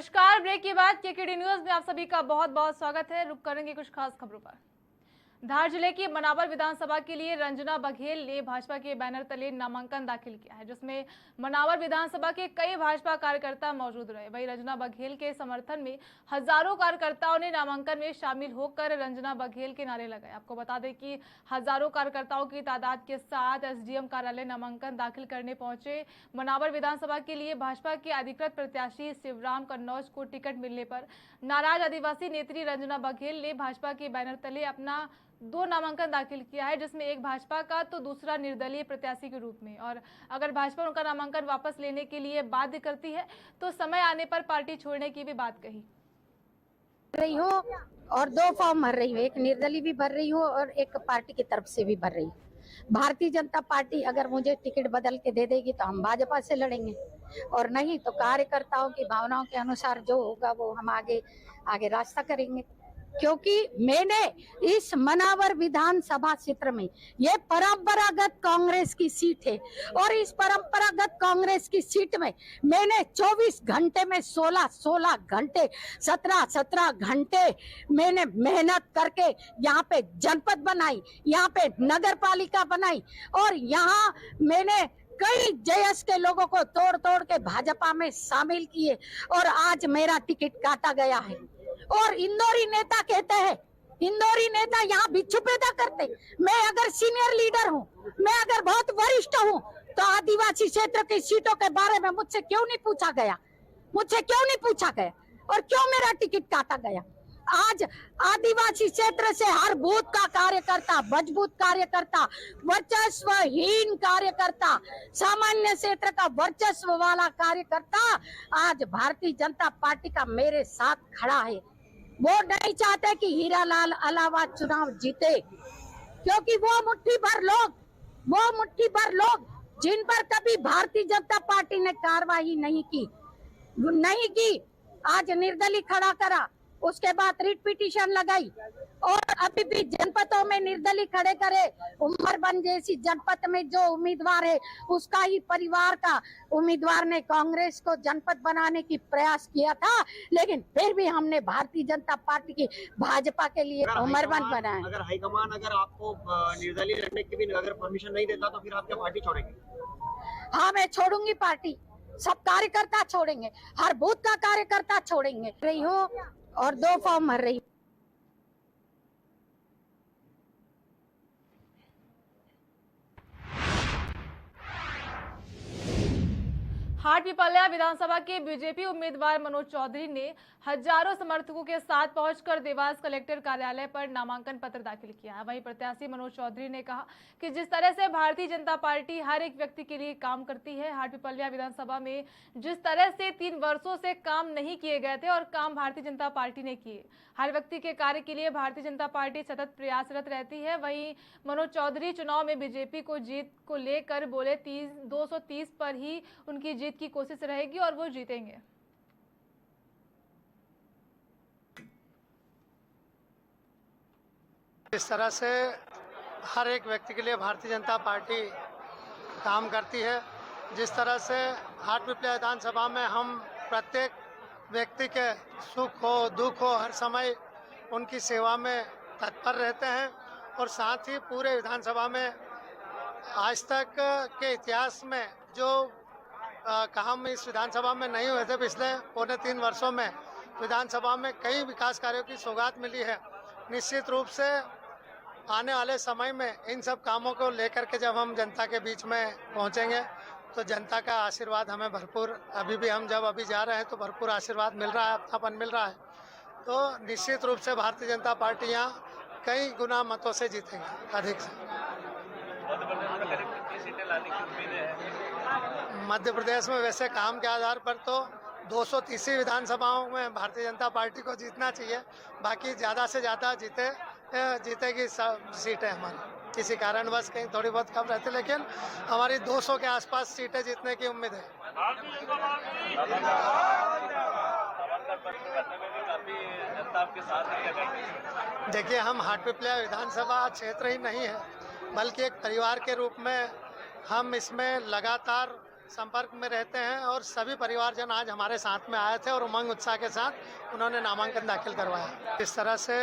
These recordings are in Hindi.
नमस्कार। ब्रेक के बाद केकेडी न्यूज में आप सभी का बहुत बहुत स्वागत है। रुक करेंगे कुछ खास खबरों पर। धार जिले की मनावर विधानसभा के लिए रंजना बघेल ने भाजपा के बैनर तले नामांकन दाखिल किया है, जिसमें मनावर विधानसभा के कई भाजपा कार्यकर्ता मौजूद रहे। वहीं रंजना बघेल के समर्थन में हजारों कार्यकर्ताओं ने नामांकन में शामिल होकर रंजना बघेल के नारे लगाए। आपको बता दें कि हजारों कार्यकर्ताओं की तादाद के साथ एसडीएम कार्यालय नामांकन दाखिल करने पहुंचे। मनावर विधानसभा के लिए भाजपा के अधिकृत प्रत्याशी शिवराम कन्नौज को टिकट मिलने पर नाराज आदिवासी नेत्री रंजना बघेल ने भाजपा के बैनर तले अपना 2 नामांकन दाखिल किया है, जिसमें एक भाजपा का तो दूसरा निर्दलीय प्रत्याशी के रूप में। और अगर भाजपा उनका नामांकन वापस लेने के लिए बाध्य करती है तो समय आने पर पार्टी छोड़ने की भी बात कही रही हो और 2 फॉर्म भर रही हूँ, एक निर्दलीय भी भर रही हूँ और एक पार्टी की तरफ से भी भर रही हूँ। भारतीय जनता पार्टी अगर मुझे टिकट बदल के दे देगी तो हम भाजपा से लड़ेंगे, और नहीं तो कार्यकर्ताओं की भावनाओं के अनुसार जो होगा वो हम आगे रास्ता करेंगे। क्योंकि मैंने इस मनावर विधानसभा क्षेत्र में ये परंपरागत कांग्रेस की सीट है, और इस परंपरागत कांग्रेस की सीट में मैंने 24 घंटे में 16 घंटे 17 घंटे मैंने मेहनत करके यहाँ पे जनपद बनाई, यहाँ पे नगर पालिका बनाई, और यहाँ मैंने कई जयस के लोगों को तोड़ के भाजपा में शामिल किए, और आज मेरा टिकट काटा गया है। और इंदौरी नेता कहते हैं, इंदौरी नेता यहाँ बिच्छू पैदा करते। मैं अगर सीनियर लीडर हूँ, मैं अगर बहुत वरिष्ठ हूँ, तो आदिवासी क्षेत्र की सीटों के बारे में मुझसे क्यों नहीं पूछा गया, और क्यों मेरा टिकट काटा गया। आज आदिवासी क्षेत्र से हर बूथ का कार्यकर्ता, मजबूत कार्यकर्ता, वर्चस्वहीन कार्यकर्ता, सामान्य क्षेत्र का वर्चस्व वाला कार्यकर्ता आज भारतीय जनता पार्टी का मेरे साथ खड़ा है। वो नहीं चाहते कि हीरालाल अलावा चुनाव जीते, क्योंकि वो मुट्ठी भर लोग जिन पर कभी भारतीय जनता पार्टी ने कार्रवाई नहीं की, आज निर्दलीय खड़ा करा, उसके बाद रिट पिटीशन लगाई, और अभी भी जनपदों में निर्दलीय खड़े करे। उमरबन जैसी जनपद में जो उम्मीदवार है उसका ही परिवार का उम्मीदवार ने कांग्रेस को जनपद बनाने की प्रयास किया था, लेकिन फिर भी हमने भारतीय जनता पार्टी की भाजपा के लिए उमरबन बनाया। अगर हाईकमान अगर आपको निर्दलीय लड़ने की भी अगर परमिशन नहीं देता तो फिर आप क्या पार्टी छोड़ेंगे? हाँ, मैं छोड़ूंगी पार्टी, सब कार्यकर्ता छोड़ेंगे, हर बूथ का कार्यकर्ता छोड़ेंगे। रही हो और 2 फॉर्म भर रही। हाटपिपल्या विधानसभा के बीजेपी उम्मीदवार मनोज चौधरी ने हजारों समर्थकों के साथ पहुंचकर देवास कलेक्टर कार्यालय पर नामांकन पत्र दाखिल किया है। वहीं प्रत्याशी मनोज चौधरी ने कहा कि जिस तरह से भारतीय जनता पार्टी हर एक व्यक्ति के लिए काम करती है, हाटपिपल्या विधानसभा में जिस तरह से 3 वर्षों से काम नहीं किए गए थे और काम भारतीय जनता पार्टी ने किए, हर व्यक्ति के कार्य के लिए भारतीय जनता पार्टी सतत प्रयासरत रहती है। वहीं मनोज चौधरी चुनाव में बीजेपी को जीत को लेकर बोले 230 पर ही उनकी जीत की कोशिश रहेगी और वो जीतेंगे। इस तरह से हर एक व्यक्ति के लिए भारतीय जनता पार्टी काम करती है, जिस तरह से हाटपिपल्या विधानसभा में हम प्रत्येक व्यक्ति के सुख हो दुख हो हर समय उनकी सेवा में तत्पर रहते हैं, और साथ ही पूरे विधानसभा में आज तक के इतिहास में जो काम इस विधानसभा में नहीं हुए थे, पिछले पौने 3 वर्षों में विधानसभा में कई विकास कार्यों की सौगात मिली है। निश्चित रूप से आने वाले समय में इन सब कामों को लेकर के जब हम जनता के बीच में पहुंचेंगे तो जनता का आशीर्वाद हमें भरपूर, अभी भी हम जब अभी जा रहे हैं तो भरपूर आशीर्वाद मिल रहा है, अपनापन मिल रहा है। तो निश्चित रूप से भारतीय जनता पार्टी यहाँ कई गुना मतों से जीतेंगे, अधिक से। मध्य प्रदेश में वैसे काम के आधार पर तो 230 विधानसभाओं में भारतीय जनता पार्टी को जीतना चाहिए, बाकी ज़्यादा से ज़्यादा जीतेगी सीटें हमारी। किसी कारणवश कहीं थोड़ी बहुत कम रहती, लेकिन हमारी 200 के आसपास सीटें जीतने की उम्मीद है। देखिए, हम हाटपिपल्या विधानसभा क्षेत्र ही नहीं है, बल्कि एक परिवार के रूप में हम इसमें लगातार संपर्क में रहते हैं और सभी परिवारजन आज हमारे साथ में आए थे और उमंग उत्साह के साथ उन्होंने नामांकन दाखिल करवाया। इस तरह से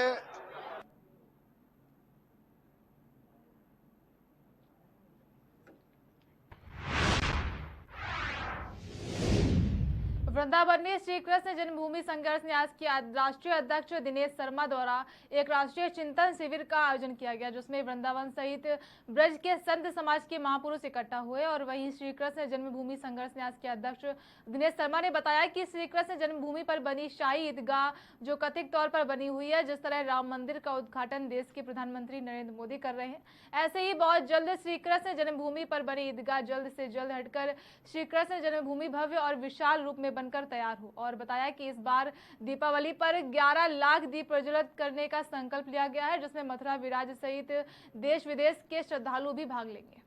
वृंदावन में श्री कृष्ण जन्मभूमि संघर्ष न्यास के राष्ट्रीय अध्यक्ष दिनेश शर्मा द्वारा एक राष्ट्रीय चिंतन शिविर का आयोजन किया गया, जिसमें वृंदावन सहित ब्रज के संत समाज के महापुरुष इकट्ठा हुए। और वहीं श्री कृष्ण जन्मभूमि संघर्ष न्यास के अध्यक्ष दिनेश शर्मा ने बताया कि श्री कृष्ण जन्मभूमि पर बनी शाही ईदगाह जो कथित तौर पर बनी हुई है, जिस तरह राम मंदिर का उद्घाटन देश के प्रधानमंत्री नरेंद्र मोदी कर रहे हैं, ऐसे ही बहुत जल्द श्री कृष्ण जन्मभूमि पर बनी ईदगाह जल्द से जल्द हटकर श्री कृष्ण जन्मभूमि भव्य और विशाल रूप में बनकर तैयार हो। और बताया कि इस बार दीपावली पर 11 लाख दीप प्रज्वलित करने का संकल्प लिया गया है, जिसमें मथुरा विराज सहित देश विदेश के श्रद्धालु भी भाग लेंगे।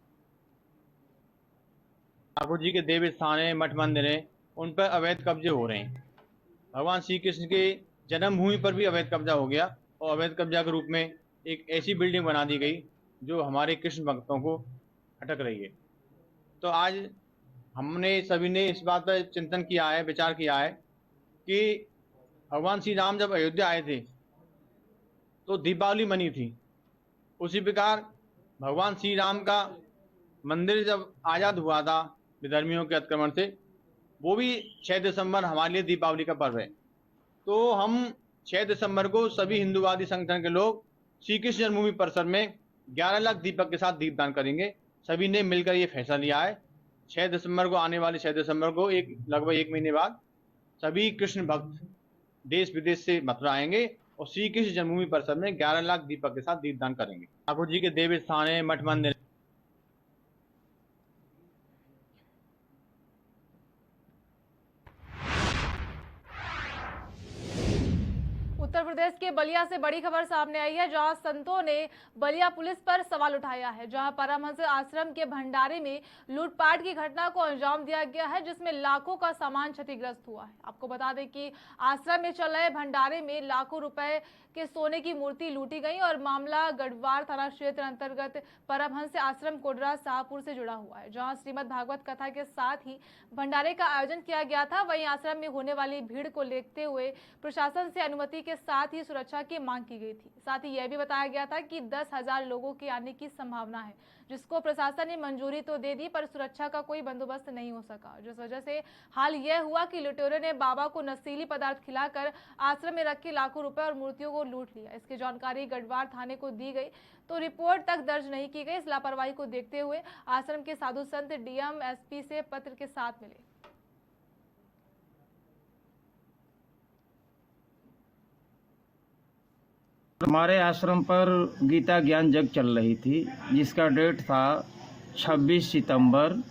ठाकुर जी के देव स्थान है, मठ मंदिर है, उन पर अवैध कब्जे हो रहे हैं। भगवान श्री कृष्ण के जन्मभूमि पर भी अवैध कब्जा हो गया और अवैध कब्जा के रूप में एक ऐसी बिल्डिंग बना दी गई जो हमारे कृष्ण भक्तों को अटक रही है। तो आज हमने सभी ने इस बात पर चिंतन किया है, विचार किया है कि भगवान श्री राम जब अयोध्या आए थे तो दीपावली मनी थी। उसी प्रकार भगवान श्री राम का मंदिर जब आज़ाद हुआ था विधर्मियों के आक्रमण से, वो भी 6 दिसंबर हमारे लिए दीपावली का पर्व है। तो हम 6 दिसंबर को सभी हिंदूवादी संगठन के लोग श्री कृष्ण जन्मभूमि परिसर में 11 लाख दीपक के साथ दीपदान करेंगे। सभी ने मिलकर ये फैसला लिया है। 6 दिसंबर को, आने वाले 6 दिसंबर को लगभग 1 महीने बाद सभी कृष्ण भक्त देश विदेश से मथुरा आएंगे और श्री कृष्ण जन्मभूमि परिसर में 11 लाख दीपक के साथ दीपदान करेंगे। ठाकुर जी के देव स्थान है, मठ मंदिर। उत्तर प्रदेश के बलिया से बड़ी खबर सामने आई है, जहां संतों ने बलिया पुलिस पर सवाल उठाया है, जहां परमहंस आश्रम के भंडारे में लूटपाट की घटना को अंजाम दिया गया है, जिसमें लाखों का सामान क्षतिग्रस्त हुआ है। आपको बता दें कि आश्रम में चल रहे भंडारे में लाखों रुपए के सोने की मूर्ति लूटी गई और मामला गढ़वार थाना क्षेत्र अंतर्गत परमहंस आश्रम कोडरा शाहपुर से जुड़ा हुआ है, जहां श्रीमद् भागवत कथा के साथ ही भंडारे का आयोजन किया गया था। वहीं आश्रम में होने वाली भीड़ को देखते हुए प्रशासन से अनुमति के साथ ही सुरक्षा की मांग की गई थी। साथ ही यह भी बताया गया था कि 10,000 लोगों के आने की संभावना है, जिसको प्रशासन ने मंजूरी तो दे दी, पर सुरक्षा का कोई बंदोबस्त नहीं हो सका, जिस वजह से हाल यह हुआ कि लुटेरों ने बाबा को नशीली पदार्थ खिलाकर आश्रम में रखे लाखों रुपए और मूर्तियों को लूट लिया। इसकी जानकारी गढ़वार थाने को दी गई तो रिपोर्ट तक दर्ज नहीं की गई। इस लापरवाही को देखते हुए आश्रम के साधु संत डीएम एसपी से पत्र के साथ मिले। हमारे आश्रम पर गीता ज्ञान जग चल रही थी, जिसका डेट था 26 सितंबर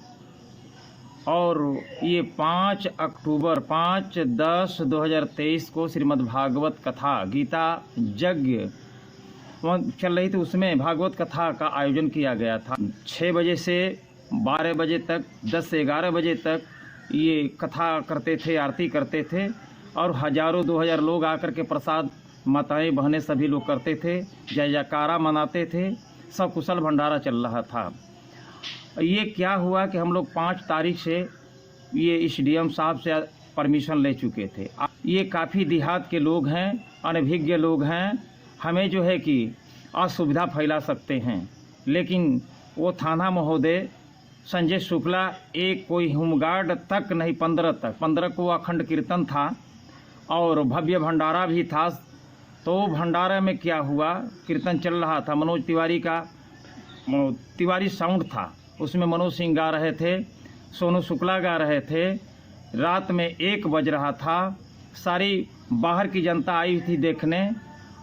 और ये 5 अक्टूबर 5/10/2023 को श्रीमद् भागवत कथा गीता यज्ञ चल रही थी, उसमें भागवत कथा का आयोजन किया गया था। 6 बजे से 12 बजे तक, 10 से 11 बजे तक ये कथा करते थे, आरती करते थे और हजारों 2000 लोग आकर के प्रसाद माताएं बहनें सभी लोग करते थे, जय जयकारा मनाते थे, सब कुशल भंडारा चल रहा था। ये क्या हुआ कि हम लोग 5 तारीख से ये इस डीएम साहब से परमिशन ले चुके थे। ये काफ़ी देहात के लोग हैं, अनभिज्ञ लोग हैं, हमें जो है कि असुविधा फैला सकते हैं, लेकिन वो थाना महोदय संजय शुक्ला एक कोई होमगार्ड तक नहीं, 15 को अखंड कीर्तन था और भव्य भंडारा भी था। तो भंडारा में क्या हुआ, कीर्तन चल रहा था, मनोज तिवारी का तिवारी साउंड था, उसमें मनोज सिंह गा रहे थे, सोनू शुक्ला गा रहे थे। रात में 1 बज रहा था, सारी बाहर की जनता आई थी देखने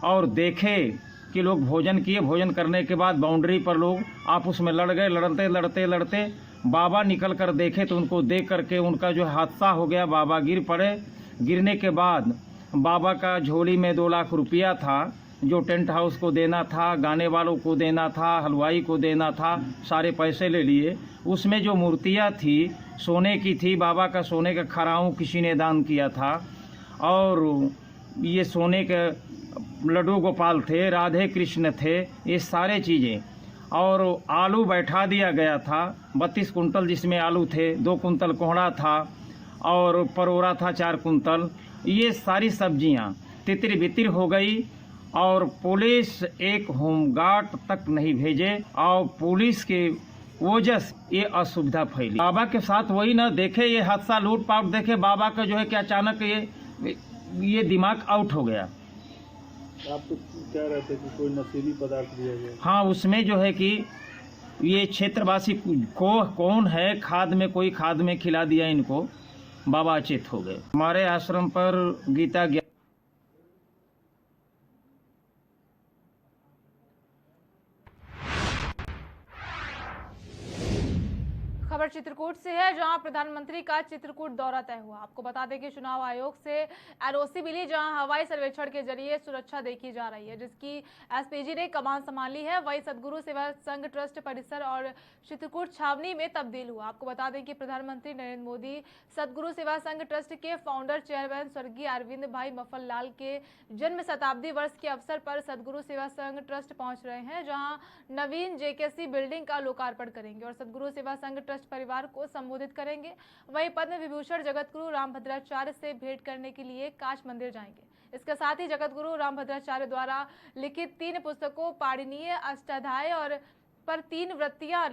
और देखे कि लोग भोजन किए। भोजन करने के बाद बाउंड्री पर लोग आपस में लड़ गए। लड़ते बाबा निकल कर देखे तो उनको देख करके उनका जो हादसा हो गया, बाबा गिर पड़े। गिरने के बाद बाबा का झोली में 2 लाख रुपया था, जो टेंट हाउस को देना था, गाने वालों को देना था, हलवाई को देना था, सारे पैसे ले लिए। उसमें जो मूर्तियाँ थी सोने की थी, बाबा का सोने का खराऊ किसी ने दान किया था और ये सोने के लड्डू गोपाल थे, राधे कृष्ण थे, ये सारे चीज़ें। और आलू बैठा दिया गया था 32 कुंटल, जिसमें आलू थे, 2 कुंटल कोहड़ा था और परोरा था 4 कुंटल। ये सारी सब्जियां तितर बितर हो गई और पुलिस एक होमगार्ड तक नहीं भेजे और पुलिस के वजह से ये असुविधा फैली। बाबा के साथ वही ना देखे ये हादसा, लूटपाट देखे, बाबा का जो है कि अचानक ये दिमाग आउट हो गया। आप तो कह रहे थे कि कोई नशीली पदार्थ दिया गया। हाँ, उसमें जो है कि ये क्षेत्रवासी को कौन है, खाद में कोई खाद में खिला दिया इनको, बाबा अचेत हो गए। हमारे आश्रम पर गीता ज्ञान खबर चित्रकूट से है, जहां प्रधानमंत्री का चित्रकूट दौरा तय हुआ। आपको बता दें कि चुनाव आयोग से एनओसी मिली, जहां हवाई सर्वेक्षण के जरिए सुरक्षा देखी जा रही है, जिसकी एसपीजी ने कमान संभाली है। वहीं सदगुरु सेवा संघ ट्रस्ट परिसर और चित्रकूट छावनी में तब्दील हुआ। आपको बता दें कि प्रधानमंत्री नरेंद्र मोदी सदगुरु सेवा संघ ट्रस्ट के फाउंडर चेयरमैन स्वर्गीय अरविंद भाई मफल लाल के जन्म शताब्दी वर्ष के अवसर पर सदगुरु सेवा संघ ट्रस्ट पहुंच रहे हैं, जहां नवीन जेकेसी बिल्डिंग का लोकार्पण करेंगे और सदगुरु सेवा संघ ट्रस्ट परिवार को संबोधित करेंगे। वहीं पद्म विभूषण जगतगुरु रामभद्राचार्य से भेंट करने के लिए काश मंदिर जाएंगे। इसके साथ ही जगतगुरु रामभद्राचार्य द्वारा लिखित 3 पुस्तकों पाणिनीय अष्टाध्याय और पर 3 वृत्तियां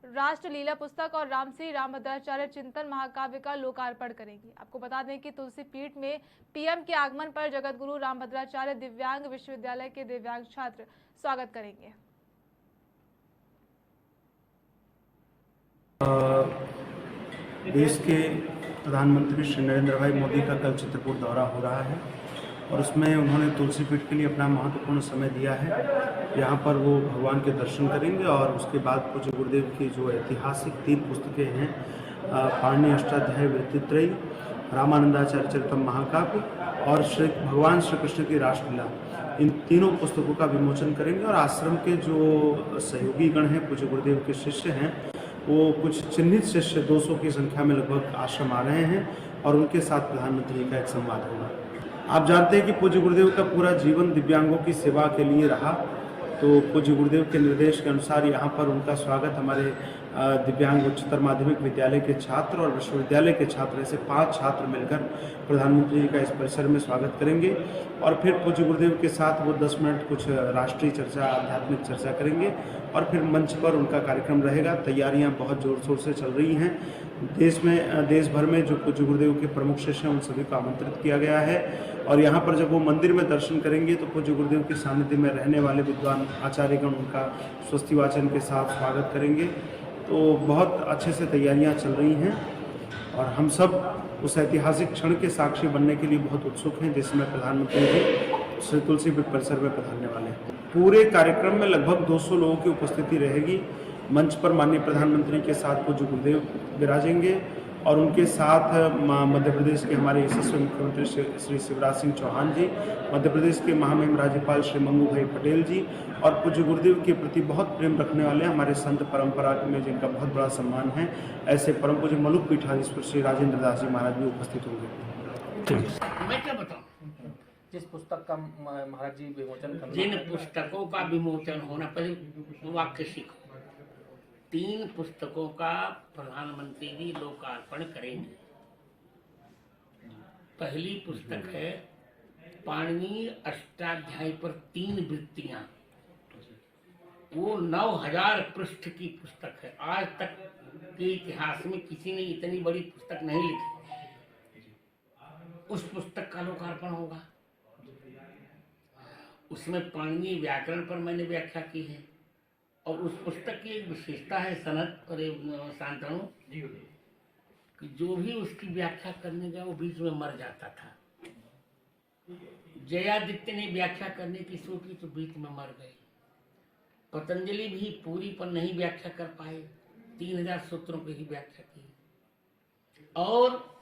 राष्ट्रलीला पुस्तक और रामश्री रामभद्राचार्य चिंतन महाकाव्य का लोकार्पण करेंगी। आपको बता दें कि तुलसी पीठ में पीएम के आगमन पर जगतगुरु रामभद्राचार्य दिव्यांग विश्वविद्यालय के दिव्यांग छात्र स्वागत करेंगे। देश के प्रधानमंत्री श्री नरेंद्र भाई मोदी का कल चित्रकूट दौरा हो रहा है और उसमें उन्होंने तुलसी पीठ के लिए अपना महत्वपूर्ण समय दिया है। यहाँ पर वो भगवान के दर्शन करेंगे और उसके बाद पूज्य गुरुदेव की जो ऐतिहासिक 3 पुस्तकें हैं, पाणिनीय अष्टाध्याय वृत्तित्रयी, रामानंदाचार्य चरितम महाकाव्य और भगवान श्री कृष्ण की रासलीला, इन तीनों पुस्तकों का विमोचन करेंगे। और आश्रम के जो सहयोगी गण हैं, पूज्य गुरुदेव के शिष्य हैं, वो कुछ चिन्हित शिष्य 200 की संख्या में लगभग आश्रम आ रहे हैं और उनके साथ प्रधानमंत्री का एक संवाद होगा। आप जानते हैं कि पूज्य गुरुदेव का पूरा जीवन दिव्यांगों की सेवा के लिए रहा, तो पूज्य गुरुदेव के निर्देश के अनुसार यहाँ पर उनका स्वागत हमारे दिव्यांग उच्चतर माध्यमिक विद्यालय के छात्र और विश्वविद्यालय के छात्र, ऐसे 5 छात्र मिलकर प्रधानमंत्री जी का इस परिसर में स्वागत करेंगे और फिर पूज्य गुरुदेव के साथ वो 10 मिनट कुछ राष्ट्रीय चर्चा, आध्यात्मिक चर्चा करेंगे और फिर मंच पर उनका कार्यक्रम रहेगा। तैयारियां बहुत जोर शोर से चल रही हैं। देश भर में जो पूज्य गुरुदेव के प्रमुख शिष्य हैं उन सभी को आमंत्रित किया गया है और यहाँ पर जब वो मंदिर में दर्शन करेंगे तो पूज्य गुरुदेव के सानिध्य में रहने वाले विद्वान आचार्यगण उनका स्वस्ति वाचन के साथ स्वागत करेंगे। तो बहुत अच्छे से तैयारियां चल रही हैं और हम सब उस ऐतिहासिक क्षण के साक्षी बनने के लिए बहुत उत्सुक हैं, जिसमें प्रधानमंत्री जी श्री तुलसी पीठ परिसर में पधारने वाले हैं। पूरे कार्यक्रम में लगभग 200 लोगों की उपस्थिति रहेगी। मंच पर माननीय प्रधानमंत्री के साथ पूज्य गुरुदेव विराजेंगे और उनके साथ मध्य प्रदेश के हमारे यशस्वी मुख्यमंत्री श्री शिवराज सिंह चौहान जी, मध्य प्रदेश के महामहिम राज्यपाल श्री मंगू भाई पटेल जी और पूज्य गुरुदेव के प्रति बहुत प्रेम रखने वाले हमारे संत परंपरा में जिनका बहुत बड़ा सम्मान है, ऐसे परम पूज्य मलुक पीठाधीश्वर श्री राजेंद्र दास जी महाराज भी उपस्थित होंगे। मैं क्या बताऊं, जिस पुस्तक का महाराज जी विमोचन करना, जिन पुस्तकों का विमोचन होना, पहले वाक्य सीखो। 3 पुस्तकों का प्रधानमंत्री जी लोकार्पण करेंगे। पहली पुस्तक है पाणिनीय अष्टाध्यायी पर 3 वृत्तियां, वो 9000 पृष्ठ की पुस्तक है। आज तक के इतिहास में किसी ने इतनी बड़ी पुस्तक नहीं लिखी। उस पुस्तक का लोकार्पण होगा। उसमें पाणिनीय व्याकरण पर मैंने व्याख्या की है और उस पुस्तक की एक विशेषता है सनत और शांतनु कि जो भी उसकी व्याख्या करने गया वो बीच में मर जाता था। जयादित्य ने व्याख्या करने की सोची तो बीच में मर गए। पतंजलि भी पूरी पर नहीं व्याख्या कर पाए, 3000 सूत्रों की ही व्याख्या की। और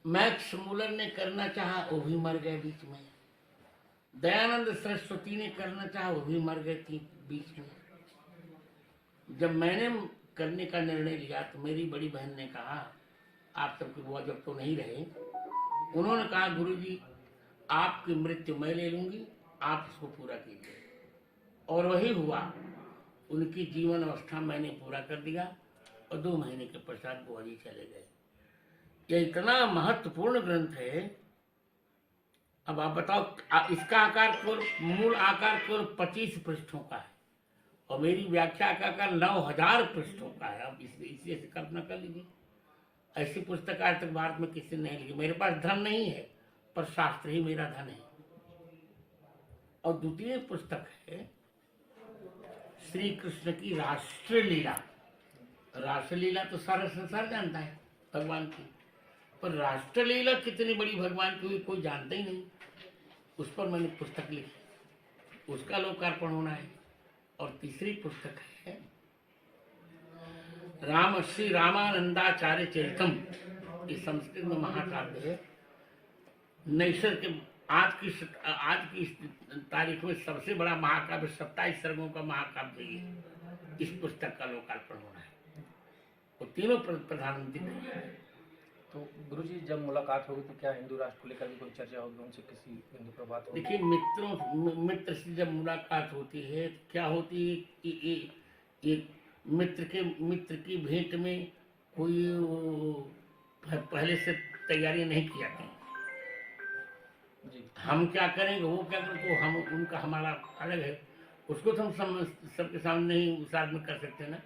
मैक्स मूलर ने करना चाहा, वो भी मर गए बीच में। दयानंद सरस्वती ने करना चाहा, वो भी मर गए थी बीच में। जब मैंने करने का निर्णय लिया तो मेरी बड़ी बहन ने कहा, आप सबकी बुआ जब तो नहीं रहे, उन्होंने कहा गुरुजी आपकी मृत्यु मैं ले लूंगी, आप इसको पूरा कीजिए। और वही हुआ। उनकी जीवन अवस्था मैंने पूरा कर दिया और 2 महीने के पश्चात बुआ जी चले गए। यह इतना महत्वपूर्ण ग्रंथ है। अब आप बताओ, इसका आकार केवल मूल आकार केवल 25 पृष्ठों का है और मेरी व्याख्या का आकार 9000 पृष्ठों का है। अब इसे कल्पना कर लीजिए, ऐसी पुस्तक आज तक भारत में किसी ने नहीं लिखी। मेरे पास धन नहीं है पर शास्त्र ही मेरा धन है। और द्वितीय पुस्तक है श्री कृष्ण की राष्ट्रलीला। राष्ट्रलीला तो सारा संसार जानता है भगवान की, पर राष्ट्रलीला कितनी बड़ी भगवान की हुई कोई जानता ही नहीं। उस पर मैंने पुस्तक लिखी, उसका लोकार्पण होना है। और तीसरी पुस्तक है राम श्री रामानंदाचार्य चरितम। ये संस्कृत में महाकाव्य है। नैसर के आज की तारीख में सबसे बड़ा महाकाव्य 27 सर्गों का महाकाव्य है। इस पुस्तक का लोकार्पण होना है। वो तीनों प्रधानमंत्री। तो गुरुजी, जब मुलाकात होगी तो क्या हिंदू राष्ट्र को लेकर भी कोई चर्चा होगी उनसे, किसी बिंदु पर बात होगी? देखिए, मित्र से जब मुलाकात होती है तो क्या होती है कि एक मित्र की भेंट में कोई पहले से तैयारी नहीं की जाती। हम क्या करेंगे, वो क्या करेंगे, तो हम उनका हमारा अलग है। उसको तो हम सबके सामने ही साथ में कर सकते हैं ना।